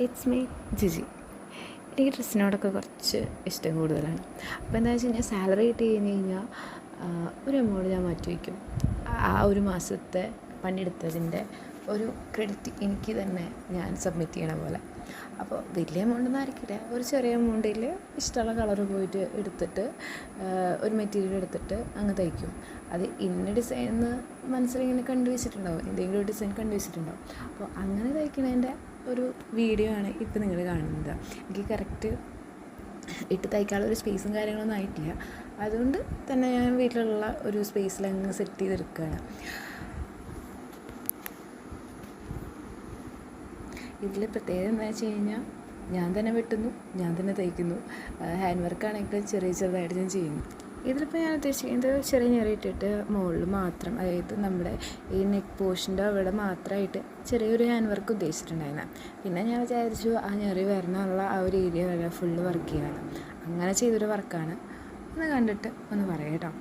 It's me Jiji. എനിക്ക് ഡ്രസ്സിനോടൊക്കെ കുറച്ച് ഇഷ്ടം കൂടുതലാണ്. അപ്പോൾ എന്താ വെച്ച് കഴിഞ്ഞാൽ സാലറി കിട്ടി കഴിഞ്ഞ് കഴിഞ്ഞാൽ ഒരു എമൗണ്ട് ഞാൻ മാറ്റി വയ്ക്കും. ആ ഒരു മാസത്തെ പണിയെടുത്തതിൻ്റെ ഒരു ക്രെഡിറ്റ് എനിക്ക് തന്നെ ഞാൻ സബ്മിറ്റ് ചെയ്യണ പോലെ. അപ്പോൾ വലിയ എമൗണ്ടൊന്നും ആയിരിക്കില്ല, ഒരു ചെറിയ എമൗണ്ടിൽ ഇഷ്ടമുള്ള കളർ പോയിട്ട് എടുത്തിട്ട് ഒരു മെറ്റീരിയൽ എടുത്തിട്ട് അങ്ങ് തയ്ക്കും. അത് ഇന്ന ഡിസൈൻ എന്ന് മനസ്സിലിങ്ങനെ കണ്ടു വെച്ചിട്ടുണ്ടാവും, എന്തെങ്കിലും ഒരു ഡിസൈൻ കണ്ടു വെച്ചിട്ടുണ്ടാവും. അപ്പോൾ അങ്ങനെ തയ്ക്കണതിൻ്റെ ഒരു വീഡിയോ ആണ് ഇപ്പോൾ നിങ്ങൾ കാണുന്നത്. എനിക്ക് കറക്റ്റ് ഇട്ട് തയ്ക്കാനുള്ള ഒരു സ്പേസും കാര്യങ്ങളൊന്നും ആയിട്ടില്ല. അതുകൊണ്ട് തന്നെ ഞാൻ വീട്ടിലുള്ള ഒരു സ്പേസിലങ്ങ് സെറ്റ് ചെയ്തെടുക്കുകയാണ്. ഇതിൽ പ്രത്യേകത എന്താ വെച്ച് കഴിഞ്ഞാൽ ഞാൻ തന്നെ വെട്ടുന്നു, ഞാൻ തന്നെ തയ്ക്കുന്നു. ഹാൻഡ് വർക്കാണെങ്കിൽ ചെറുതായിട്ട് ഞാൻ ചെയ്യുന്നു. ഇതിലിപ്പോൾ ഞാൻ ഉദ്ദേശിക്കുന്നത് ചെറിയ ഞെറിയിട്ടിട്ട് മുകളിൽ മാത്രം, അതായത് നമ്മുടെ ഈ നെക്ക് പോർഷൻ്റെ അവിടെ മാത്രമായിട്ട് ചെറിയൊരു ഹാൻഡ് വർക്ക് ഉദ്ദേശിച്ചിട്ടുണ്ടായിരുന്നു. പിന്നെ ഞാൻ വിചാരിച്ചു ആ ഞെറി വരണമുള്ള ആ ഒരു ഏരിയ വരെ ഫുള്ള് വർക്ക് ചെയ്യാൻ. അങ്ങനെ ചെയ്തൊരു വർക്കാണ്. ഒന്ന് കണ്ടിട്ട് ഒന്ന് പറയാം കേട്ടോ.